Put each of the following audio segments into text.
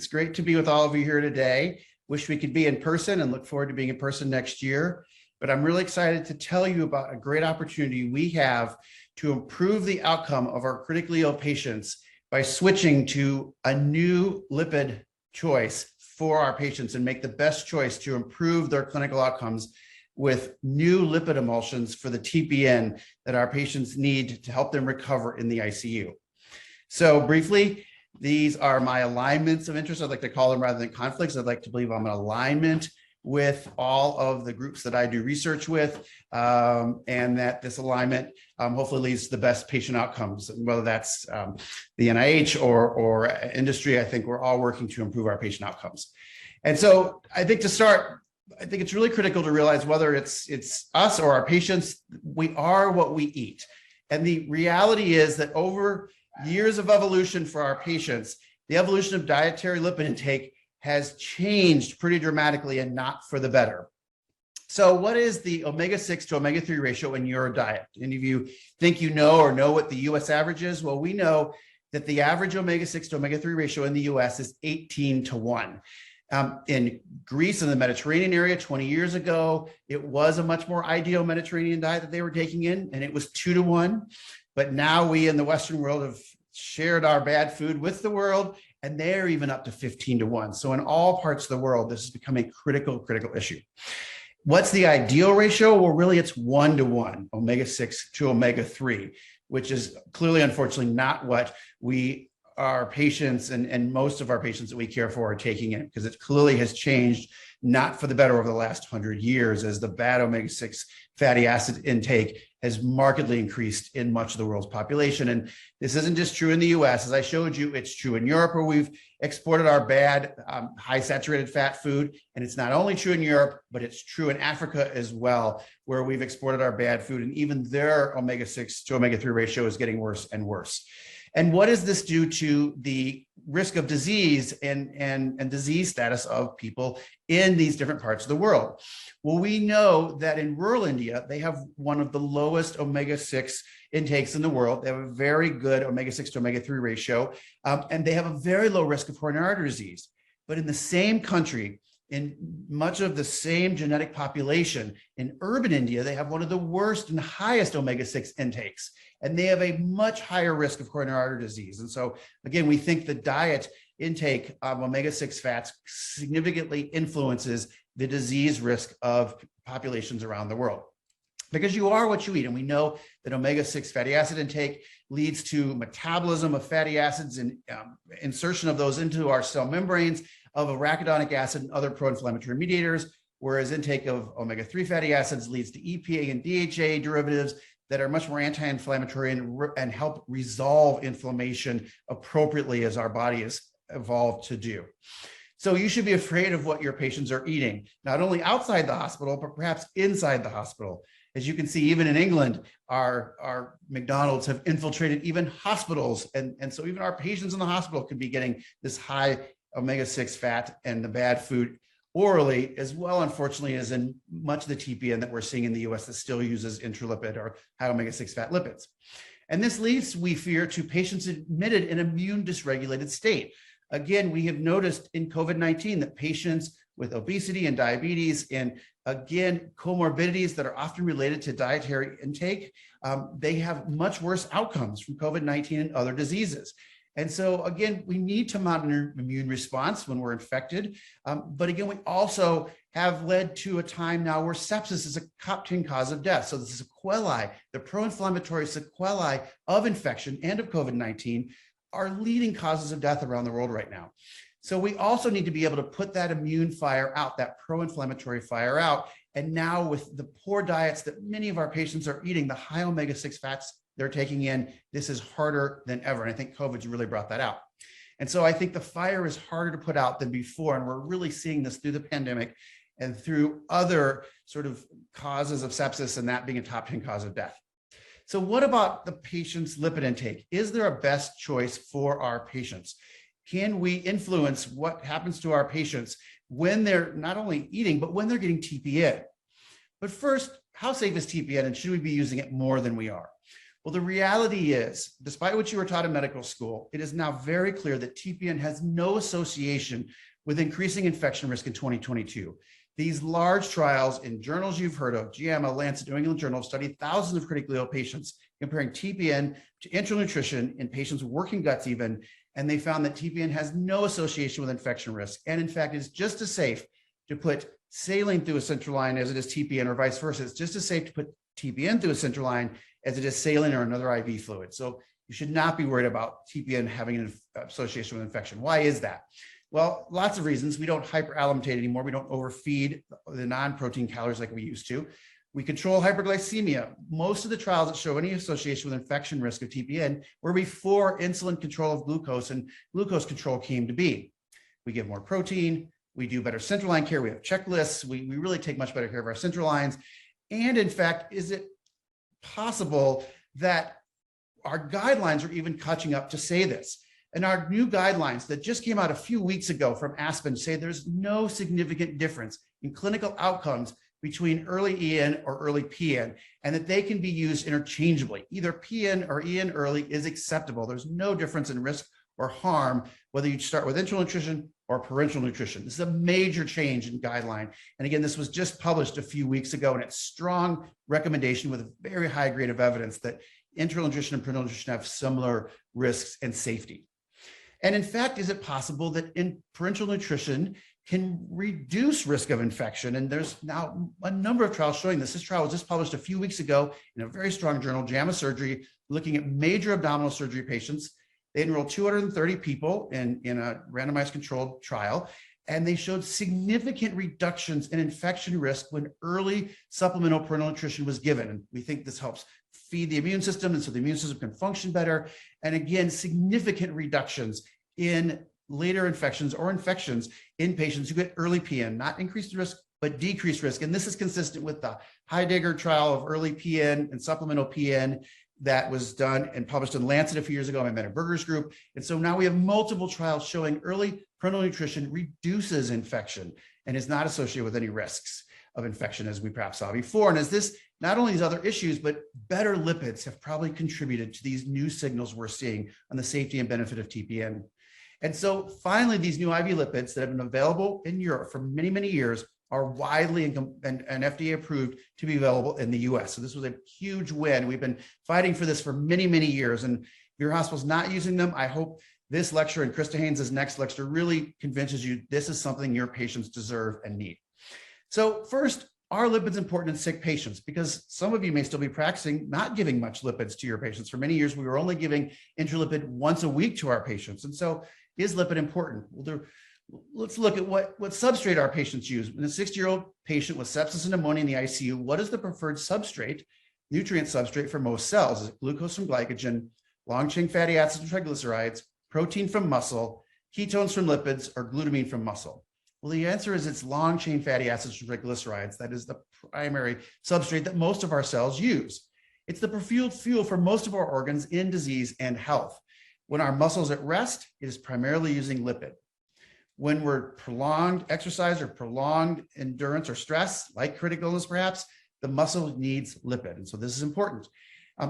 It's great to be with all of you here today. Wish we could be in person and look forward to being in person next year. But I'm really excited to tell you about a great opportunity we have to improve the outcome of our critically ill patients by switching to a new lipid choice for our patients and make the best choice to improve their clinical outcomes with new lipid emulsions for the TPN that our patients need to help them recover in the ICU. So briefly, these are my alignments of interest. I'd like to call them rather than conflicts. I'd like to believe I'm in alignment with all of the groups that I do research with, and that this alignment hopefully leads to the best patient outcomes, whether that's the NIH or industry. I think we're all working to improve our patient outcomes. And so I think to start, I think it's really critical to realize whether it's us or our patients, we are what we eat. And the reality is that over years of evolution for our patients, the evolution of dietary lipid intake has changed pretty dramatically and not for the better. So what is the omega-6 to omega-3 ratio in your diet? Any of you think you know or know what the US average is? Well, we know that the average omega-6 to omega-3 ratio in the US is 18:1. In Greece and the Mediterranean area 20 years ago, it was a much more ideal Mediterranean diet that they were taking in, and it was 2:1. But now we in the Western world have shared our bad food with the world, and they're even up to 15:1. So in all parts of the world, this has become a critical issue. What's the ideal ratio? Well, really it's 1:1, omega-6 to omega-3, which is clearly, unfortunately, not what our patients and most of our patients that we care for are taking in, because it clearly has changed, not for the better over the last 100 years, as the bad omega-6 fatty acid intake has markedly increased in much of the world's population. And this isn't just true in the US. As I showed you, it's true in Europe, where we've exported our bad high saturated fat food. And it's not only true in Europe, but it's true in Africa as well, where we've exported our bad food. And even their omega-6 to omega-3 ratio is getting worse and worse. And what does this do to the risk of disease and disease status of people in these different parts of the world? Well, we know that in rural India, they have one of the lowest omega-6 intakes in the world. They have a very good omega-6 to omega-3 ratio, and they have a very low risk of coronary artery disease. But in the same country, in much of the same genetic population, in urban India, they have one of the worst and highest omega-6 intakes, and they have a much higher risk of coronary artery disease. And so, again, we think the diet intake of omega-6 fats significantly influences the disease risk of populations around the world. Because you are what you eat, and we know that omega-6 fatty acid intake leads to metabolism of fatty acids and insertion of those into our cell membranes of arachidonic acid and other pro-inflammatory mediators, whereas intake of omega-3 fatty acids leads to EPA and DHA derivatives that are much more anti-inflammatory and help resolve inflammation appropriately, as our body has evolved to do. So you should be afraid of what your patients are eating, not only outside the hospital, but perhaps inside the hospital. As you can see, even in England, our McDonald's have infiltrated even hospitals. And so even our patients in the hospital could be getting this high omega-6 fat and the bad food orally, as well, unfortunately, as in much of the TPN that we're seeing in the US that still uses intralipid or high omega-6 fat lipids. And this leads, we fear, to patients admitted in immune dysregulated state. Again, we have noticed in COVID-19 that patients with obesity and diabetes and, again, comorbidities that are often related to dietary intake, they have much worse outcomes from COVID-19 and other diseases. And so, again, we need to monitor immune response when we're infected. But again, we also have led to a time now where sepsis is a top 10 cause of death. So the sequelae, the pro-inflammatory sequelae of infection and of COVID-19 are leading causes of death around the world right now. So we also need to be able to put that immune fire out, that pro-inflammatory fire out. And now with the poor diets that many of our patients are eating, the high omega-6 fats they're taking in, this is harder than ever. And I think COVID's really brought that out. And so I think the fire is harder to put out than before. And we're really seeing this through the pandemic and through other sort of causes of sepsis, and that being a top 10 cause of death. So what about the patient's lipid intake? Is there a best choice for our patients? Can we influence what happens to our patients when they're not only eating, but when they're getting TPN? But first, how safe is TPN, and should we be using it more than we are? Well, the reality is, despite what you were taught in medical school, it is now very clear that TPN has no association with increasing infection risk in 2022. These large trials in journals you've heard of, JAMA, Lancet, New England Journal, studied thousands of critically ill patients, comparing TPN to enteral nutrition in patients with working guts even, and they found that TPN has no association with infection risk. And in fact, it's just as safe to put saline through a central line as it is TPN, or vice versa. It's just as safe to put TPN through a central line as it is saline or another IV fluid. So you should not be worried about TPN having an association with infection. Why is that? Well, lots of reasons. We don't hyperalimentate anymore. We don't overfeed the non-protein calories like we used to. We control hyperglycemia. Most of the trials that show any association with infection risk of TPN were before insulin control of glucose and glucose control came to be. We give more protein. We do better central line care. We have checklists. We really take much better care of our central lines. And in fact, is it possible that our guidelines are even catching up to say this? And our new guidelines that just came out a few weeks ago from Aspen say there's no significant difference in clinical outcomes between early EN or early PN, and that they can be used interchangeably. Either PN or EN early is acceptable. There's no difference in risk or harm, whether you start with enteral nutrition or parenteral nutrition. This is a major change in guideline. And again, this was just published a few weeks ago, and it's strong recommendation with a very high grade of evidence that enteral nutrition and parenteral nutrition have similar risks and safety. And in fact, is it possible that in parenteral nutrition can reduce risk of infection? And there's now a number of trials showing this. This trial was just published a few weeks ago in a very strong journal, JAMA Surgery, looking at major abdominal surgery patients. They enrolled 230 people in a randomized controlled trial, and they showed significant reductions in infection risk when early supplemental parenteral nutrition was given. And we think this helps feed the immune system, and so the immune system can function better. And again, significant reductions in later infections or infections in patients who get early PN, not increased risk, but decreased risk. And this is consistent with the Heidegger trial of early PN and supplemental PN that was done and published in Lancet a few years ago by Meta Berger's group. And so now we have multiple trials showing early parenteral nutrition reduces infection and is not associated with any risks of infection, as we perhaps saw before. And as this, not only these other issues, but better lipids have probably contributed to these new signals we're seeing on the safety and benefit of TPN. And so finally, these new IV lipids that have been available in Europe for many, many years are widely and FDA approved to be available in the US. So this was a huge win. We've been fighting for this for many, many years. And if your hospital's not using them, I hope this lecture and Krista Haynes' next lecture really convinces you this is something your patients deserve and need. So first, are lipids important in sick patients? Because some of you may still be practicing not giving much lipids to your patients. For many years, we were only giving intralipid once a week to our patients. And so is lipid important? Well, let's look at what substrate our patients use. In a 60-year-old patient with sepsis and pneumonia in the ICU, what is the preferred substrate, nutrient substrate for most cells? Is it glucose from glycogen, long-chain fatty acids and triglycerides, protein from muscle, ketones from lipids, or glutamine from muscle? Well, the answer is it's long-chain fatty acids and triglycerides. That is the primary substrate that most of our cells use. It's the preferred fuel for most of our organs in disease and health. When our muscle's at rest, it is primarily using lipid. When we're prolonged exercise or prolonged endurance or stress, like critical illness perhaps, the muscle needs lipid. And so this is important.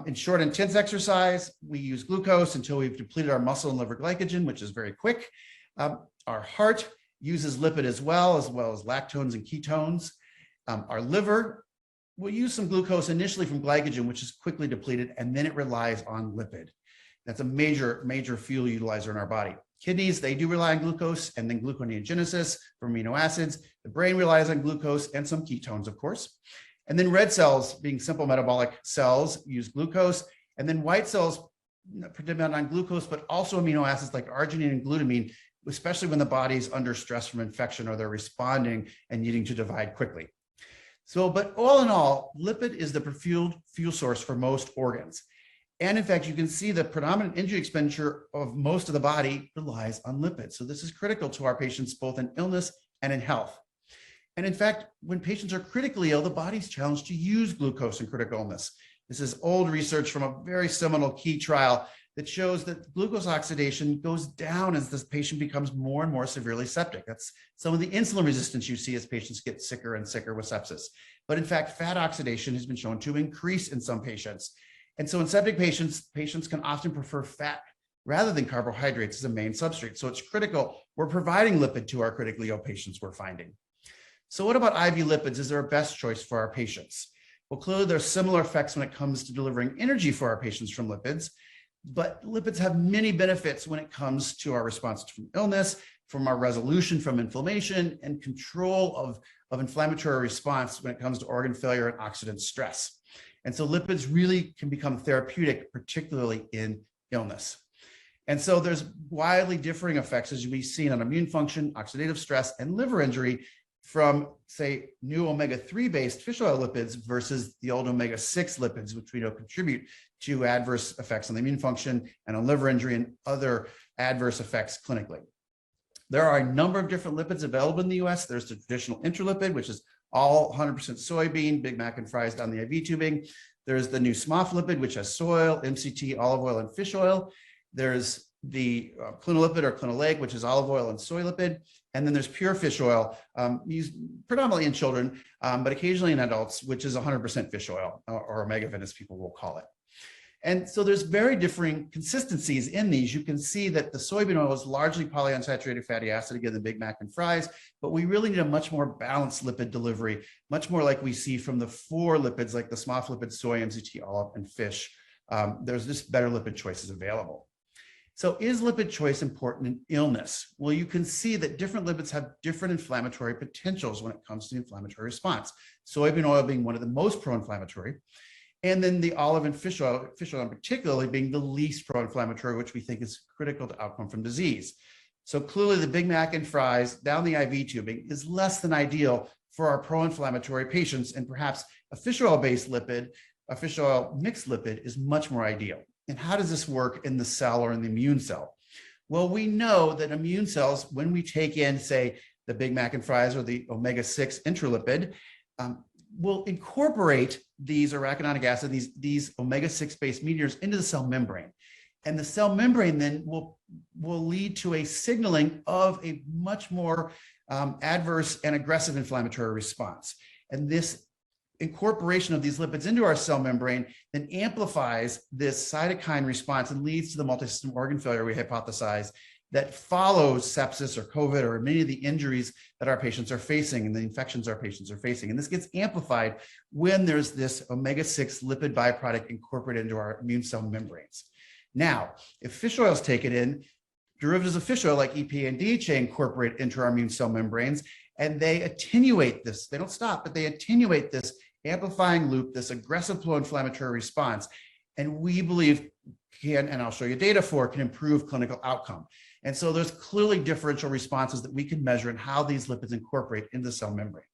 In short, intense exercise, we use glucose until we've depleted our muscle and liver glycogen, which is very quick. Our heart uses lipid as well as lactones and ketones. Our liver will use some glucose initially from glycogen, which is quickly depleted, and then it relies on lipid. That's a major fuel utilizer in our body. Kidneys, they do rely on glucose and then gluconeogenesis for amino acids. The brain relies on glucose and some ketones, of course. And then red cells, being simple metabolic cells, use glucose. And then white cells depend on glucose, but also amino acids like arginine and glutamine, especially when the body's under stress from infection or they're responding and needing to divide quickly. So, but all in all, lipid is the preferred fuel source for most organs. And in fact, you can see the predominant energy expenditure of most of the body relies on lipids. So this is critical to our patients, both in illness and in health. And in fact, when patients are critically ill, the body's challenged to use glucose in critical illness. This is old research from a very seminal key trial that shows that glucose oxidation goes down as this patient becomes more and more severely septic. That's some of the insulin resistance you see as patients get sicker and sicker with sepsis. But in fact, fat oxidation has been shown to increase in some patients. And so in septic patients, patients can often prefer fat rather than carbohydrates as a main substrate. So it's critical we're providing lipid to our critically ill patients we're finding. So what about IV lipids? Is there a best choice for our patients? Well, clearly there's similar effects when it comes to delivering energy for our patients from lipids, but lipids have many benefits when it comes to our response from illness, from our resolution from inflammation, and control of inflammatory response when it comes to organ failure and oxidant stress. And so lipids really can become therapeutic, particularly in illness. And so there's widely differing effects, as we've seen, on immune function, oxidative stress, and liver injury from, say, new omega-3 based fish oil lipids versus the old omega-6 lipids, which we know contribute to adverse effects on the immune function and on liver injury and other adverse effects clinically. There are a number of different lipids available in the US. There's the traditional intralipid, which is all 100% soybean, Big Mac and fries down the IV tubing. There's the new SMOF lipid, which has soy oil, MCT, olive oil, and fish oil. There's the clinolipid or clinolake, which is olive oil and soy lipid. And then there's pure fish oil, used predominantly in children, but occasionally in adults, which is 100% fish oil, or omega-vin as people will call it. And so there's very differing consistencies in these. You can see that the soybean oil is largely polyunsaturated fatty acid, again, the Big Mac and fries, but we really need a much more balanced lipid delivery, much more like we see from the 4 lipids, like the SMOF lipid, soy, MCT, olive, and fish. There's just better lipid choices available. So is lipid choice important in illness? Well, you can see that different lipids have different inflammatory potentials when it comes to the inflammatory response. Soybean oil being one of the most pro-inflammatory, and then the olive and fish oil particularly being the least pro-inflammatory, which we think is critical to outcome from disease. So clearly the Big Mac and fries down the IV tubing is less than ideal for our pro-inflammatory patients, and perhaps a fish oil-based lipid, a fish oil mixed lipid, is much more ideal. And how does this work in the cell or in the immune cell? Well, we know that immune cells, when we take in, say, the Big Mac and fries or the omega-6 intralipid, will incorporate these arachidonic acid, these omega-6 based mediators into the cell membrane. And the cell membrane then will lead to a signaling of a much more adverse and aggressive inflammatory response. And this incorporation of these lipids into our cell membrane then amplifies this cytokine response and leads to the multisystem organ failure we hypothesize that follows sepsis or COVID or many of the injuries that our patients are facing and the infections our patients are facing. And this gets amplified when there's this omega-6 lipid byproduct incorporated into our immune cell membranes. Now, if fish oil is taken in, derivatives of fish oil like EPA and DHA incorporate into our immune cell membranes, and they attenuate this. They don't stop, but they attenuate this amplifying loop, this aggressive pro-inflammatory response. And we believe can, and I'll show you data for, can improve clinical outcome. And so there's clearly differential responses that we can measure in how these lipids incorporate into the cell membrane.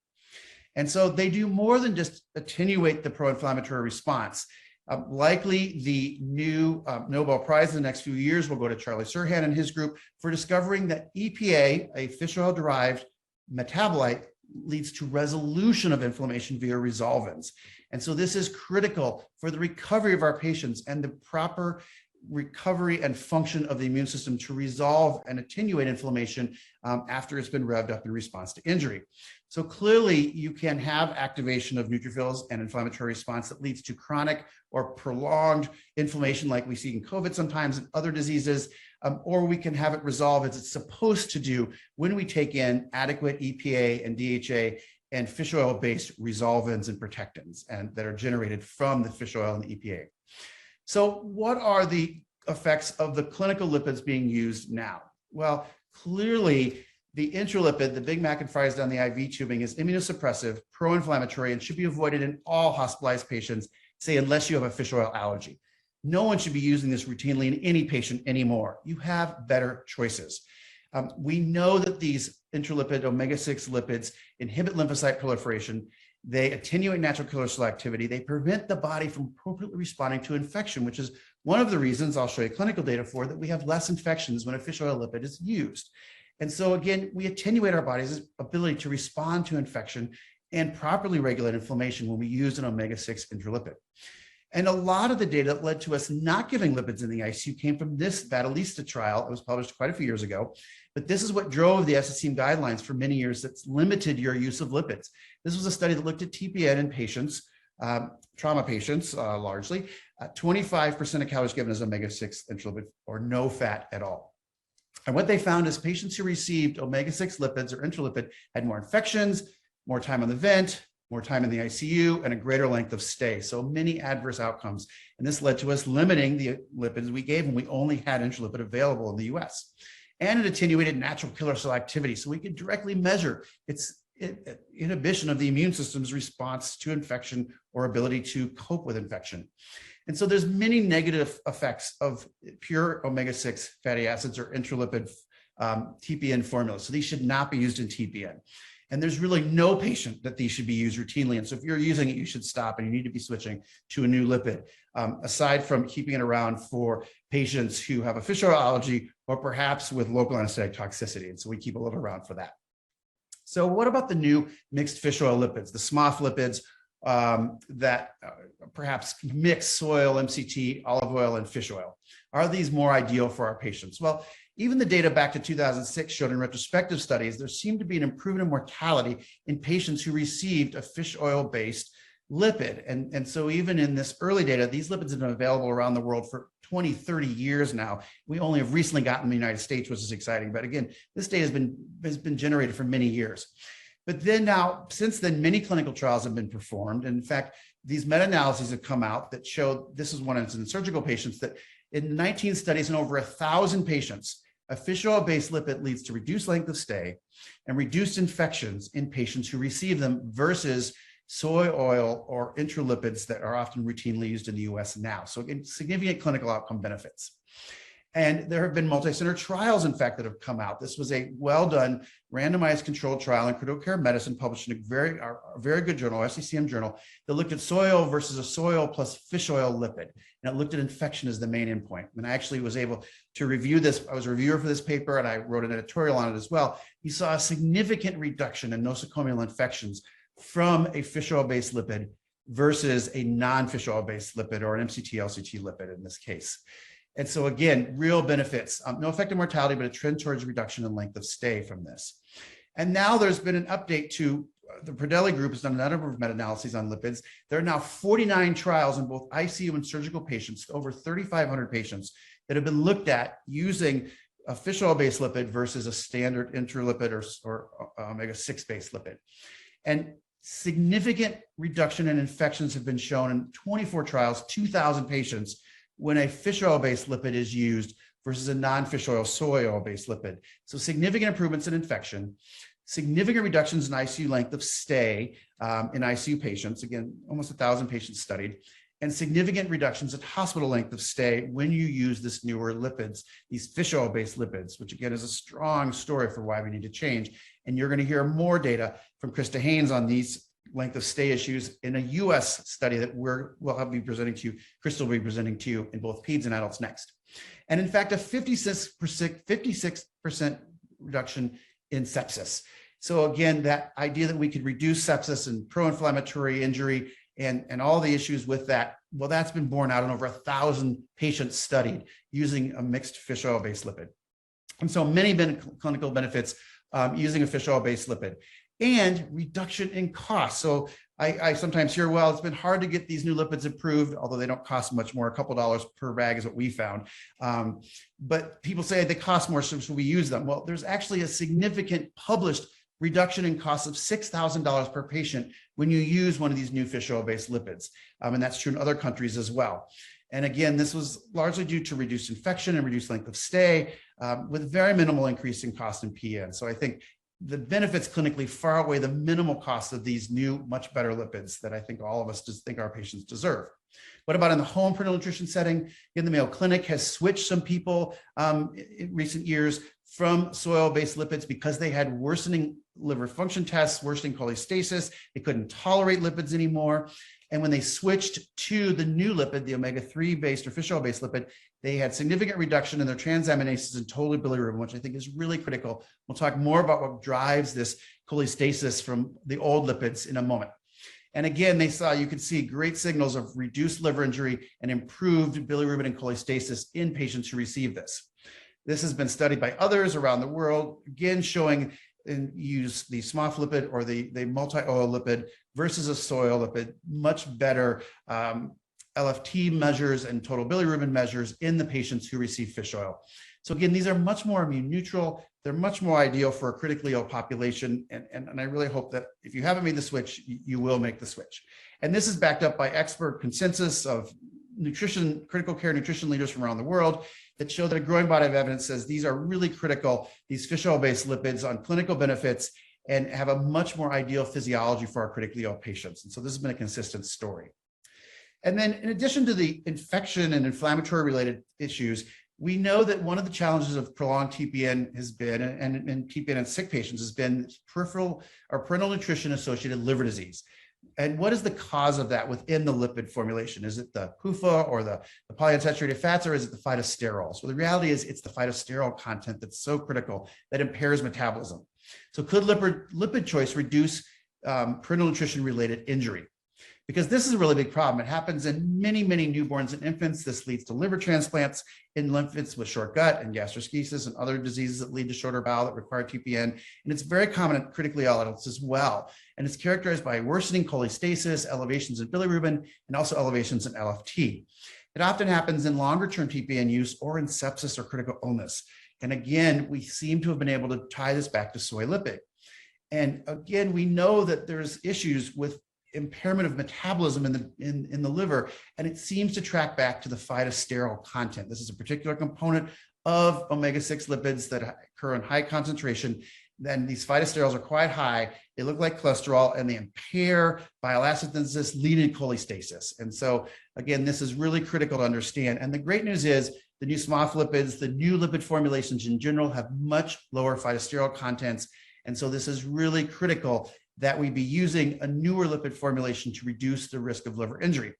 And so they do more than just attenuate the pro-inflammatory response. Likely the new Nobel Prize in the next few years will go to Charlie Serhan and his group for discovering that EPA, a fish oil derived metabolite, leads to resolution of inflammation via resolvins. And so this is critical for the recovery of our patients and the proper recovery and function of the immune system to resolve and attenuate inflammation after it's been revved up in response to injury. So clearly you can have activation of neutrophils and inflammatory response that leads to chronic or prolonged inflammation like we see in COVID sometimes and other diseases, or we can have it resolve as it's supposed to do when we take in adequate EPA and DHA and fish oil-based resolvins and protectants and that are generated from the fish oil and the EPA. So what are the effects of the clinical lipids being used now? Well, clearly the intralipid, the Big Mac and fries down the IV tubing, is immunosuppressive, pro-inflammatory, and should be avoided in all hospitalized patients, say, unless you have a fish oil allergy. No one should be using this routinely in any patient anymore. You have better choices. We know that these intralipid omega-6 lipids inhibit lymphocyte proliferation. They attenuate natural killer cell activity. They prevent the body from appropriately responding to infection, which is one of the reasons I'll show you clinical data for that we have less infections when a fish oil lipid is used. And so again, we attenuate our body's ability to respond to infection and properly regulate inflammation when we use an omega-6 intralipid. And a lot of the data that led to us not giving lipids in the ICU came from this Battista trial. It was published quite a few years ago, but this is what drove the SCCM guidelines for many years that's limited your use of lipids. This was a study that looked at TPN in patients trauma patients largely, 25% of calories given as omega-6 intralipid or no fat at all. And what they found is patients who received omega-6 lipids or intralipid had more infections, more time on the vent, more time in the ICU, and a greater length of stay. So many adverse outcomes. And this led to us limiting the lipids we gave when we only had intralipid available in the US. And it attenuated natural killer cell activity. So we could directly measure its inhibition of the immune system's response to infection or ability to cope with infection. And so there's many negative effects of pure omega-6 fatty acids or intralipid TPN formulas. So these should not be used in TPN. And there's really no patient that these should be used routinely. And so if you're using it, you should stop and you need to be switching to a new lipid, aside from keeping it around for patients who have a fish oil allergy or perhaps with local anesthetic toxicity. And so we keep a little around for that. So what about the new mixed fish oil lipids, the SMOF lipids that perhaps mix soil, MCT, olive oil, and fish oil? Are these more ideal for our patients? Well, even the data back to 2006 showed in retrospective studies, there seemed to be an improvement in mortality in patients who received a fish oil-based lipid. And so even in this early data, these lipids have been available around the world for 20, 30 years now. We only have recently gotten in the United States, which is exciting. But again, this data has been generated for many years. But then now, since then, many clinical trials have been performed. And in fact, these meta-analyses have come out that show, this is one in surgical patients, that in 19 studies in over 1,000 patients, a fish oil-based lipid leads to reduced length of stay and reduced infections in patients who receive them versus soy oil or intralipids that are often routinely used in the US now. So again, significant clinical outcome benefits. And there have been multi-center trials, in fact, that have come out. This was a well-done randomized controlled trial in critical care medicine published in a very good journal, SCCM journal, that looked at soy oil versus a soy oil plus fish oil lipid. And it looked at infection as the main endpoint. And I actually was able to review this. I was a reviewer for this paper and I wrote an editorial on it as well. You saw a significant reduction in nosocomial infections from a fish oil-based lipid versus a non-fish oil-based lipid or an MCT-LCT lipid in this case. And so again, real benefits, no effect on mortality, but a trend towards reduction in length of stay from this. And now there's been an update to the Pradelli group has done a number of meta-analyses on lipids. There are now 49 trials in both ICU and surgical patients, over 3,500 patients that have been looked at using a fish oil-based lipid versus a standard intralipid or omega-6 based lipid. And significant reduction in infections have been shown in 24 trials, 2,000 patients, when a fish oil-based lipid is used versus a non-fish oil soy oil-based lipid. So significant improvements in infection, significant reductions in ICU length of stay in ICU patients, again, almost 1,000 patients studied, and significant reductions in hospital length of stay when you use this newer lipids, these fish oil-based lipids, which again is a strong story for why we need to change. And you're going to hear more data from Krista Haynes on these length of stay issues in a US study that we'll be presenting to you. Krista will be presenting to you in both peds and adults next. And in fact, a 56% reduction in sepsis. So again, that idea that we could reduce sepsis and pro-inflammatory injury and all the issues with that, well, that's been borne out in over 1,000 patients studied using a mixed fish oil-based lipid. And so many clinical benefits using a fish oil-based lipid. And reduction in cost. So I sometimes hear, well, it's been hard to get these new lipids approved, although they don't cost much more. A couple dollars per bag is what we found. But people say they cost more, so we use them. Well, there's actually a significant published reduction in cost of $6,000 per patient when you use one of these new fish oil-based lipids. And that's true in other countries as well. And again, this was largely due to reduced infection and reduced length of stay with very minimal increase in cost in PN. So I think the benefits clinically far outweigh the minimal cost of these new, much better lipids that I think all of us just think our patients deserve. What about in the home parenteral nutrition setting? In the Mayo Clinic has switched some people in recent years from soil-based lipids because they had worsening liver function tests, worsening cholestasis. They couldn't tolerate lipids anymore. And when they switched to the new lipid, the omega-3 based or fish oil-based lipid, they had significant reduction in their transaminases and total bilirubin, which I think is really critical. We'll talk more about what drives this cholestasis from the old lipids in a moment. And again, you could see great signals of reduced liver injury and improved bilirubin and cholestasis in patients who receive this. This has been studied by others around the world, again, showing and use the sophlipid or the multi-oil lipid versus a soy lipid, much better LFT measures and total bilirubin measures in the patients who receive fish oil. So again, these are much more immune neutral. They're much more ideal for a critically ill population. And I really hope that if you haven't made the switch, you will make the switch. And this is backed up by expert consensus of nutrition, critical care nutrition leaders from around the world that show that a growing body of evidence says these are really critical, these fish oil-based lipids on clinical benefits and have a much more ideal physiology for our critically ill patients. And so this has been a consistent story. And then in addition to the infection and inflammatory related issues, we know that one of the challenges of prolonged TPN has been, and TPN in sick patients has been peripheral or parenteral nutrition associated liver disease. And what is the cause of that within the lipid formulation? Is it the PUFA or the polyunsaturated fats, or is it the phytosterols? Well, the reality is it's the phytosterol content that's so critical that impairs metabolism. So could lipid choice reduce parenteral nutrition related injury? Because this is a really big problem. It happens in many, many newborns and infants. This leads to liver transplants in infants with short gut and gastroschisis and other diseases that lead to shorter bowel that require TPN. And it's very common in critically ill adults as well. And it's characterized by worsening cholestasis, elevations in bilirubin, and also elevations in LFT. It often happens in longer-term TPN use or in sepsis or critical illness. And again, we seem to have been able to tie this back to soy lipid. And again, we know that there's issues with impairment of metabolism in the liver, and it seems to track back to the phytosterol content. This is a particular component of omega-6 lipids that occur in high concentration. Then these phytosterols are quite high. They look like cholesterol and they impair bile acid synthesis, leading to cholestasis. And so again, this is really critical to understand. And the great news is the new sophlipid, the new lipid formulations in general have much lower phytosterol contents. And so this is really critical that we be using a newer lipid formulation to reduce the risk of liver injury.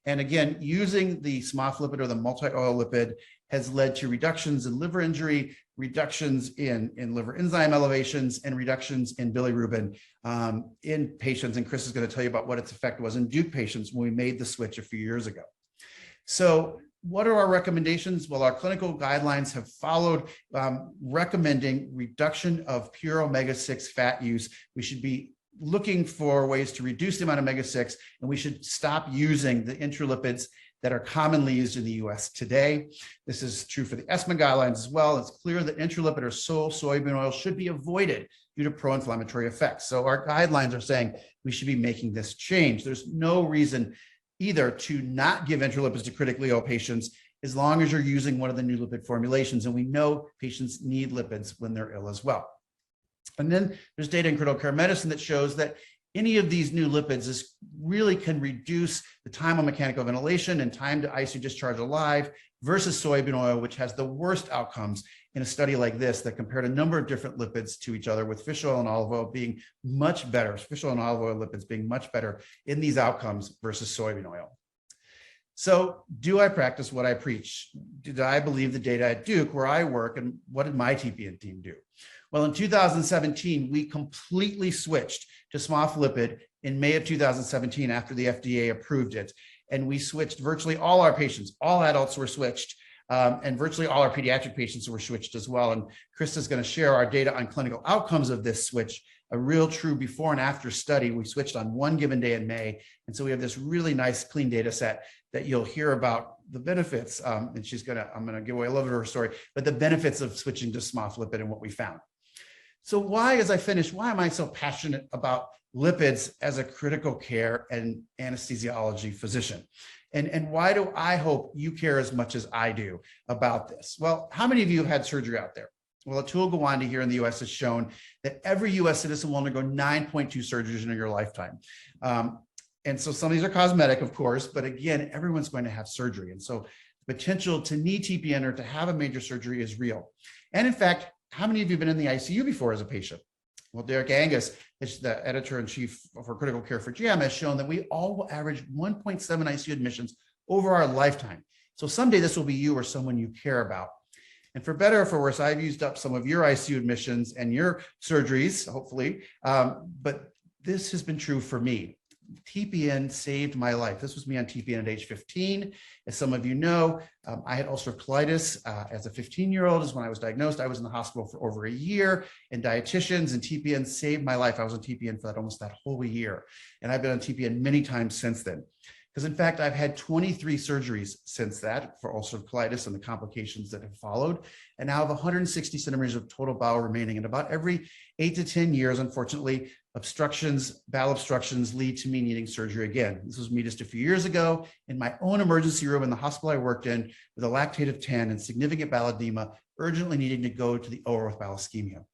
And again, using the sophlipid or the multi-oil lipid has led to reductions in liver injury, reductions in liver enzyme elevations, and reductions in bilirubin in patients. And Chris is going to tell you about what its effect was in Duke patients when we made the switch a few years ago. So what are our recommendations? Well, our clinical guidelines have followed recommending reduction of pure omega-6 fat use. We should be looking for ways to reduce the amount of omega-6, and we should stop using the intralipids that are commonly used in the US today. This is true for the ESMA guidelines as well. It's clear that intralipid or soybean oil should be avoided due to pro-inflammatory effects. So our guidelines are saying we should be making this change. There's no reason either to not give intralipids to critically ill patients as long as you're using one of the new lipid formulations. And we know patients need lipids when they're ill as well. And then there's data in critical care medicine that shows that any of these new lipids really can reduce the time on mechanical ventilation and time to ICU discharge alive versus soybean oil, which has the worst outcomes in a study like this that compared a number of different lipids to each other, with fish oil and olive oil being much better, fish oil and olive oil lipids being much better in these outcomes versus soybean oil. So do I practice what I preach? Did I believe the data at Duke where I work, and what did my TPN team do? Well, in 2017, we completely switched to sophlipid in May of 2017 after the FDA approved it. And we switched virtually all our patients, all adults were switched, and virtually all our pediatric patients were switched as well. And Krista's going to share our data on clinical outcomes of this switch, a real true before and after study. We switched on one given day in May. And so we have this really nice clean data set that you'll hear about the benefits. And I'm going to give away a little bit of her story, but the benefits of switching to sophlipid and what we found. So why, as I finish, why am I so passionate about lipids as a critical care and anesthesiology physician? And why do I hope you care as much as I do about this? Well, how many of you have had surgery out there? Well, Atul Gawande here in the US has shown that every US citizen will undergo 9.2 surgeries in your lifetime. And so some of these are cosmetic, of course, but again, everyone's going to have surgery. And so the potential to need TPN or to have a major surgery is real. And in fact, how many of you have been in the ICU before as a patient? Well, Derek Angus, the editor-in-chief for critical care for GM, has shown that we all will average 1.7 ICU admissions over our lifetime. So someday this will be you or someone you care about. And for better or for worse, I've used up some of your ICU admissions and your surgeries, hopefully, but this has been true for me. TPN saved my life. This was me on TPN at age 15. As some of you know, I had ulcerative colitis as a 15-year-old is when I was diagnosed. I was in the hospital for over a year, and dietitians and TPN saved my life. I was on TPN for almost that whole year. And I've been on TPN many times since then. Because in fact, I've had 23 surgeries since that for ulcerative colitis and the complications that have followed. And now I have 160 centimeters of total bowel remaining. And about every 8 to 10 years, unfortunately, bowel obstructions lead to me needing surgery again. This was me just a few years ago in my own emergency room in the hospital I worked in with a lactate of 10 and significant bowel edema, urgently needing to go to the OR with bowel ischemia.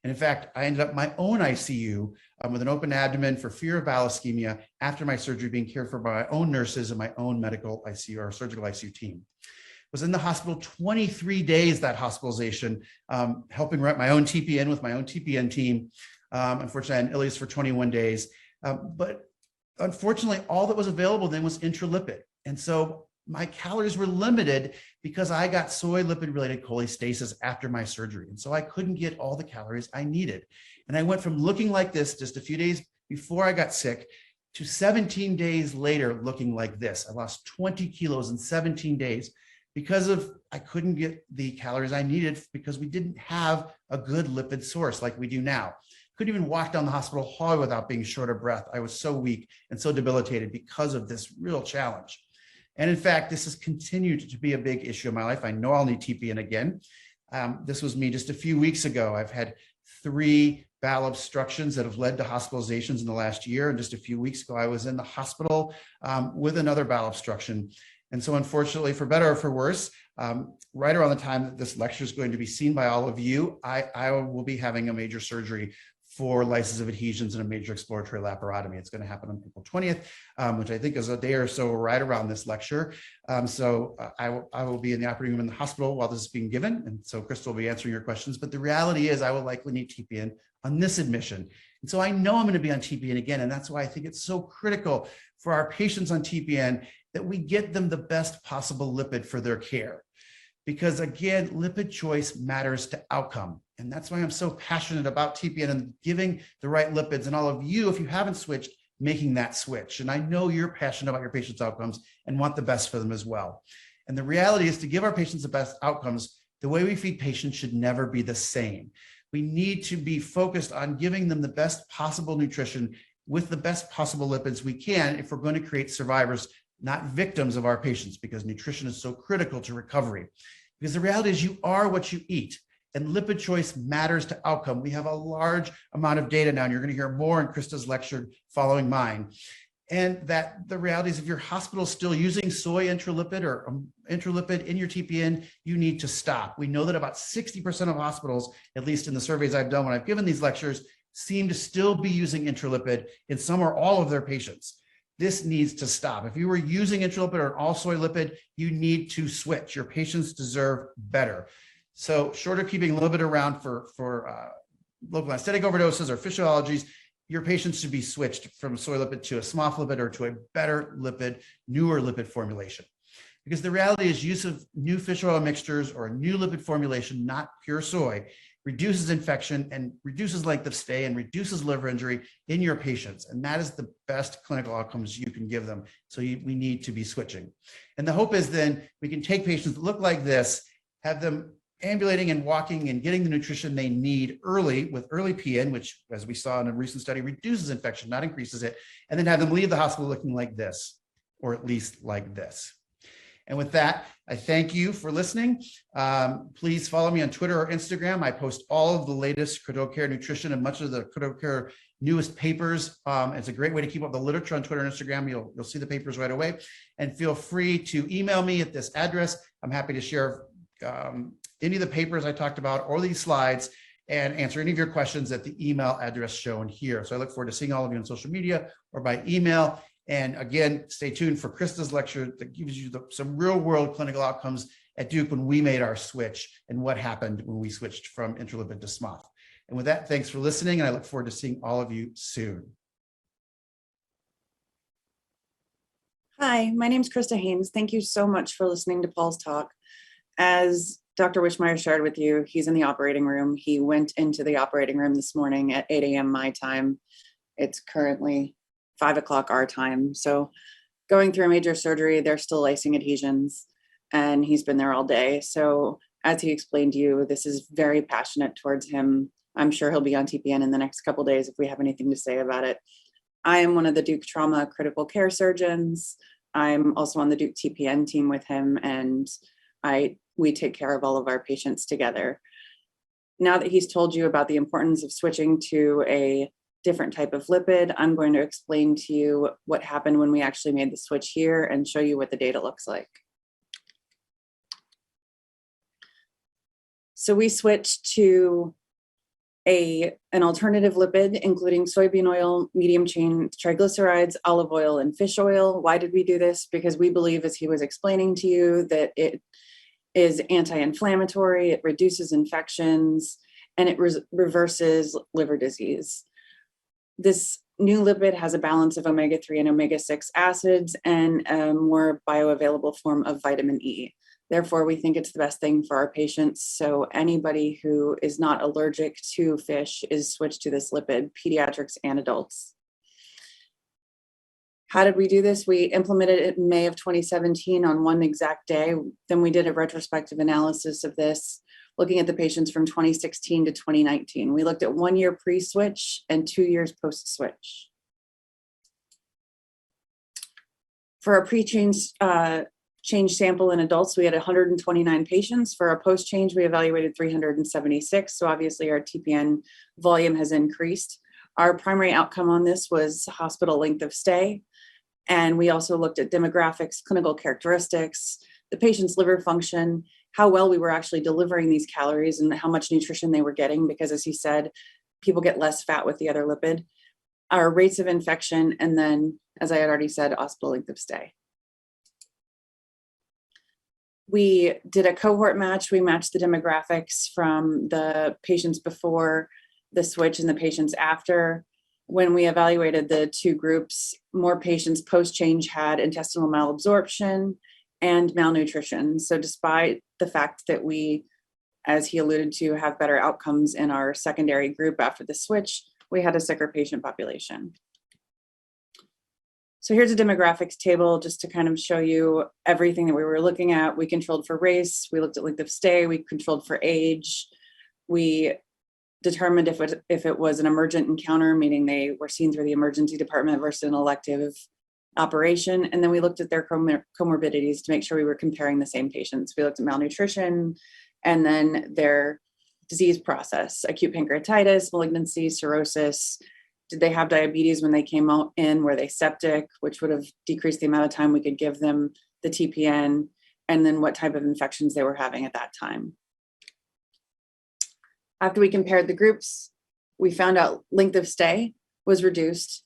And in fact, I ended up my own ICU with an open abdomen for fear of bowel ischemia after my surgery, being cared for by my own nurses and my own medical ICU or surgical ICU team. Was in the hospital 23 days, that hospitalization, helping write my own TPN with my own TPN team. Unfortunately, I had an ileus for 21 days. But unfortunately, all that was available then was intralipid. And so my calories were limited because I got soy lipid-related cholestasis after my surgery. And so I couldn't get all the calories I needed. And I went from looking like this just a few days before I got sick to 17 days later looking like this. I lost 20 kilos in 17 days because I couldn't get the calories I needed because we didn't have a good lipid source like we do now. Couldn't even walk down the hospital hallway without being short of breath. I was so weak and so debilitated because of this real challenge. And in fact, this has continued to be a big issue in my life. I know I'll need TPN again. This was me just a few weeks ago. I've had 3 bowel obstructions that have led to hospitalizations in the last year. And just a few weeks ago, I was in the hospital with another bowel obstruction. And so unfortunately, for better or for worse, right around the time that this lecture is going to be seen by all of you, I will be having a major surgery for lysis of adhesions and a major exploratory laparotomy. It's going to happen on April 20th, which I think is a day or so right around this lecture. I will be in the operating room in the hospital while this is being given. And so Crystal will be answering your questions. But the reality is I will likely need TPN on this admission. And so I know I'm going to be on TPN again. And that's why I think it's so critical for our patients on TPN that we get them the best possible lipid for their care. Because again, lipid choice matters to outcome. And that's why I'm so passionate about TPN and giving the right lipids, and all of you, if you haven't switched, making that switch. And I know you're passionate about your patients' outcomes and want the best for them as well. And the reality is to give our patients the best outcomes, the way we feed patients should never be the same. We need to be focused on giving them the best possible nutrition with the best possible lipids we can if we're going to create survivors, not victims of our patients, because nutrition is so critical to recovery. Because the reality is you are what you eat, and lipid choice matters to outcome. We have a large amount of data now, and you're going to hear more in Krista's lecture following mine. And that the reality is if your hospital is still using soy intralipid or intralipid in your TPN, you need to stop. We know that about 60% of hospitals, at least in the surveys I've done when I've given these lectures, seem to still be using intralipid in some or all of their patients. This needs to stop. If you were using intralipid or an all soy lipid, you need to switch. Your patients deserve better. So short of keeping a little bit around for local anesthetic overdoses or physiologies, your patients should be switched from soy lipid to a SMOF or to a better lipid, newer lipid formulation. Because the reality is use of new fish oil mixtures or a new lipid formulation, not pure soy, reduces infection and reduces length of stay and reduces liver injury in your patients. And that is the best clinical outcomes you can give them. So we need to be switching. And the hope is then we can take patients that look like this, have them ambulating and walking and getting the nutrition they need early with early PN, which, as we saw in a recent study, reduces infection, not increases it, and then have them leave the hospital looking like this, or at least like this. And with that, I thank you for listening. Please follow me on Twitter or Instagram. I post all of the latest critical care nutrition and much of the critical care newest papers. It's a great way to keep up the literature on Twitter and Instagram. You'll see the papers right away. And feel free to email me at this address. I'm happy to share any of the papers I talked about or these slides and answer any of your questions at the email address shown here. So I look forward to seeing all of you on social media or by email. And again, stay tuned for Krista's lecture that gives you some real world clinical outcomes at Duke when we made our switch and what happened when we switched from intralipid to SMOF. And with that, thanks for listening. And I look forward to seeing all of you soon. Hi, my name is Krista Haynes. Thank you so much for listening to Paul's talk. As Dr. Wishmeyer shared with you, he's in the operating room. He went into the operating room this morning at 8 a.m. my time. It's currently 5 o'clock our time. So going through a major surgery, they're still lysing adhesions, and he's been there all day. So as he explained to you, this is very passionate towards him. I'm sure he'll be on TPN in the next couple of days if we have anything to say about it. I am one of the Duke Trauma critical care surgeons. I'm also on the Duke TPN team with him, and we take care of all of our patients together. Now that he's told you about the importance of switching to a different type of lipid, I'm going to explain to you what happened when we actually made the switch here and show you what the data looks like. So we switched to an alternative lipid, including soybean oil, medium chain triglycerides, olive oil, and fish oil. Why did we do this? Because we believe, as he was explaining to you, that it is anti-inflammatory, it reduces infections, and it reverses liver disease. This new lipid has a balance of omega-3 and omega-6 acids and a more bioavailable form of vitamin E. Therefore, we think it's the best thing for our patients. So anybody who is not allergic to fish is switched to this lipid, pediatrics and adults. How did we do this? We implemented it in May of 2017 on one exact day. Then we did a retrospective analysis of this, looking at the patients from 2016 to 2019. We looked at 1 year pre-switch and 2 years post-switch. For our pre-change change sample in adults, we had 129 patients. For our post-change, we evaluated 376. So obviously our TPN volume has increased. Our primary outcome on this was hospital length of stay. And we also looked at demographics, clinical characteristics, the patient's liver function, how well we were actually delivering these calories and how much nutrition they were getting, because as he said, people get less fat with the other lipid, our rates of infection, and then, as I had already said, hospital length of stay. We did a cohort match. We matched the demographics from the patients before the switch and the patients after. When we evaluated the two groups, more patients post-change had intestinal malabsorption and malnutrition. So despite the fact that we, as he alluded to, have better outcomes in our secondary group after the switch, we had a sicker patient population. So here's a demographics table just to kind of show you everything that we were looking at. We controlled for race, we looked at length of stay, we controlled for age, we determined if it was an emergent encounter, meaning they were seen through the emergency department versus an elective operation. And then we looked at their comorbidities to make sure we were comparing the same patients. We looked at malnutrition and then their disease process, acute pancreatitis, malignancy, cirrhosis. Did they have diabetes when they came out in? Were they septic, which would have decreased the amount of time we could give them the TPN, and then what type of infections they were having at that time. After we compared the groups, we found out length of stay was reduced.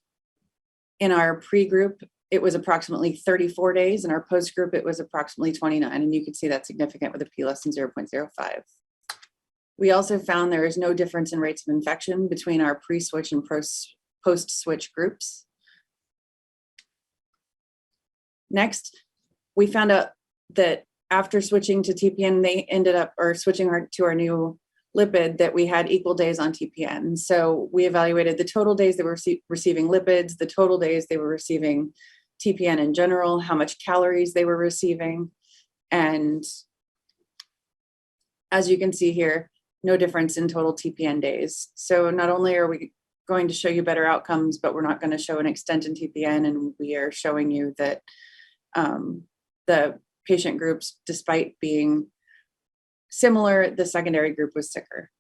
In our pre-group, it was approximately 34 days. In our post-group, it was approximately 29. And you can see that's significant with a p less than 0.05. We also found there is no difference in rates of infection between our pre-switch and post-switch groups. Next, we found out that after switching to TPN, they ended up, or switching to our new lipid, that we had equal days on TPN. So we evaluated the total days they were receiving lipids, the total days they were receiving TPN in general, how much calories they were receiving. And as you can see here, no difference in total TPN days. So not only are we going to show you better outcomes, but we're not going to show an extent in TPN, and we are showing you that the patient groups, despite being similar, the secondary group was sicker.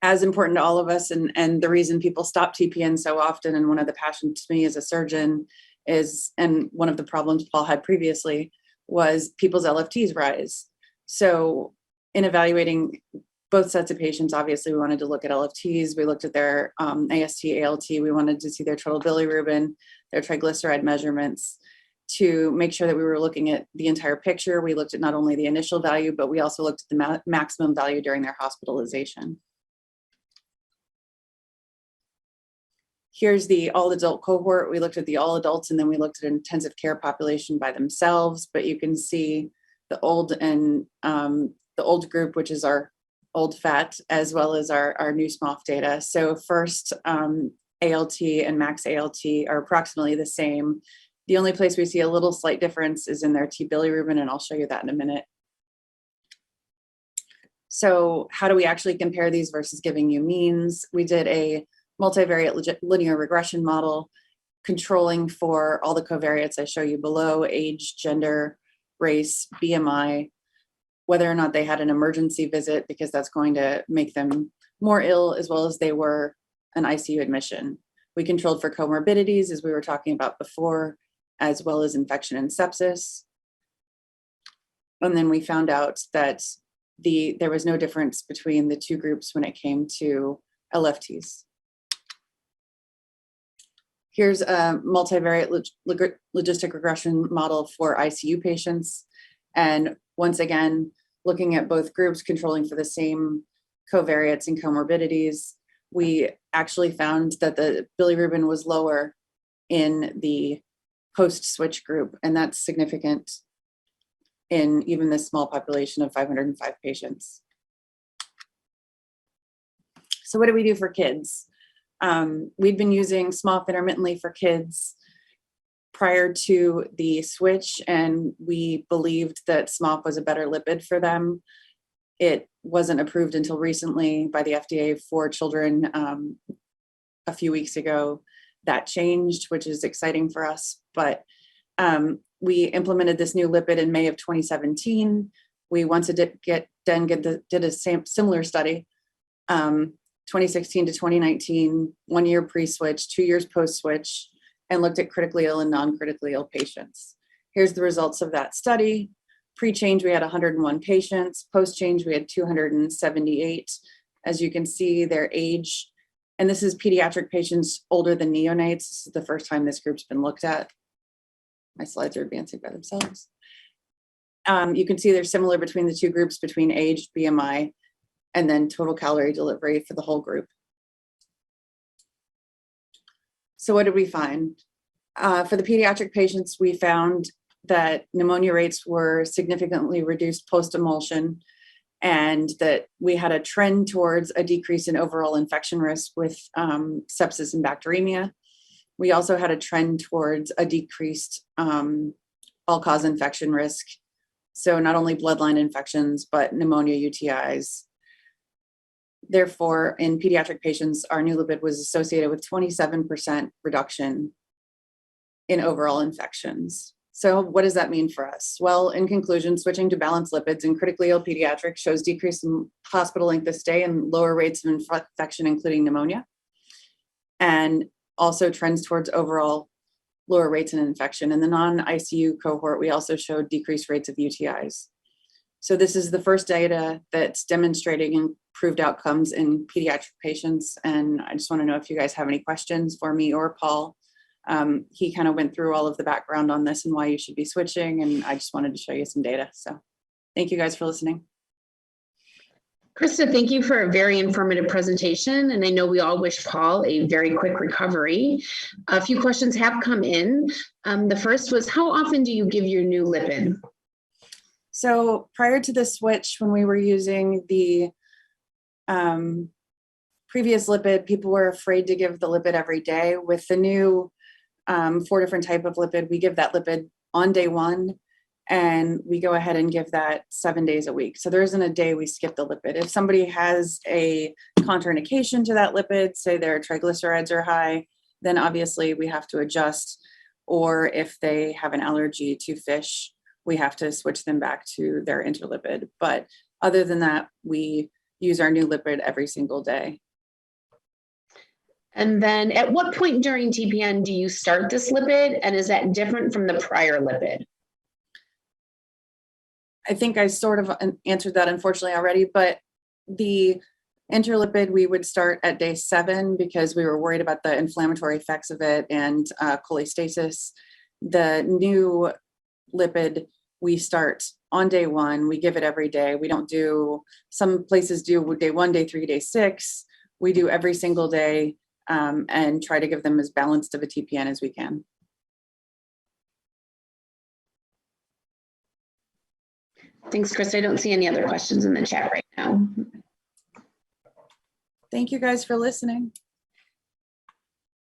As important to all of us, and the reason people stop TPN so often, and one of the passions to me as a surgeon is, and one of the problems Paul had previously, was people's LFTs rise. So in evaluating both sets of patients, obviously we wanted to look at LFTs, we looked at their AST, ALT, we wanted to see their total bilirubin, their triglyceride measurements, to make sure that we were looking at the entire picture. We looked at not only the initial value, but we also looked at the maximum value during their hospitalization. Here's the all adult cohort. We looked at the all adults, and then we looked at an intensive care population by themselves, but you can see the old and the old group, which is our old fat, as well as our new SMOF data. So first, ALT and max ALT are approximately the same. The only place we see a little slight difference is in their T bilirubin, and I'll show you that in a minute. So how do we actually compare these versus giving you means? We did a multivariate linear regression model controlling for all the covariates I show you below: age, gender, race, BMI, whether or not they had an emergency visit, because that's going to make them more ill, as well as they were an ICU admission. We controlled for comorbidities, as we were talking about before, as well as infection and sepsis. And then we found out that there was no difference between the two groups when it came to LFTs. Here's a multivariate logistic regression model for ICU patients. And once again, looking at both groups, controlling for the same covariates and comorbidities, we actually found that the bilirubin was lower in the post-switch group, and that's significant in even this small population of 505 patients. So what do we do for kids? We'd been using SMOF intermittently for kids prior to the switch, and we believed that SMOF was a better lipid for them. It wasn't approved until recently by the FDA for children a few weeks ago. That changed, which is exciting for us. But we implemented this new lipid in May of 2017. We once did a similar study, 2016 to 2019, 1 year pre-switch, 2 years post-switch, and looked at critically ill and non-critically ill patients. Here's the results of that study. Pre-change, we had 101 patients. Post-change, we had 278. As you can see, their age, and this is pediatric patients older than neonates. This is the first time this group's been looked at. My slides are advancing by themselves. You can see they're similar between the two groups, between age, BMI, and then total calorie delivery for the whole group. So what did we find? For the pediatric patients, we found that pneumonia rates were significantly reduced post-emulsion, and that we had a trend towards a decrease in overall infection risk with sepsis and bacteremia. We also had a trend towards a decreased all-cause infection risk. So not only bloodline infections, but pneumonia, UTIs. Therefore, in pediatric patients, our new lipid was associated with 27% reduction in overall infections. So what does that mean for us? Well, in conclusion, switching to balanced lipids in critically ill pediatrics shows decrease in hospital length of stay and lower rates of infection, including pneumonia, and also trends towards overall lower rates in infection. In the non-ICU cohort, we also showed decreased rates of UTIs. So this is the first data that's demonstrating improved outcomes in pediatric patients. And I just want to know if you guys have any questions for me or Paul. He kind of went through all of the background on this and why you should be switching. And I just wanted to show you some data. So thank you guys for listening. Krista, thank you for a very informative presentation. And I know we all wish Paul a very quick recovery. A few questions have come in. The first was, how often do you give your new lipid? So prior to the switch, when we were using the previous lipid, people were afraid to give the lipid every day. With the new 4 different type of lipid, we give that lipid on day 1, and we go ahead and give that 7 days a week. So there isn't a day we skip the lipid. If somebody has a contraindication to that lipid, say their triglycerides are high, then obviously we have to adjust. Or if they have an allergy to fish, we have to switch them back to their intralipid. But other than that, we use our new lipid every single day. And then at what point during TPN do you start this lipid? And is that different from the prior lipid? I think I sort of answered that unfortunately already, but the intralipid we would start at day 7 because we were worried about the inflammatory effects of it and cholestasis. The new lipid we start on day 1. We give it every day. We don't do, some places do day 1, day 3, day 6. We do every single day and try to give them as balanced of a TPN as we can. Thanks, Chris. I don't see any other questions in the chat right now. Thank you guys for listening.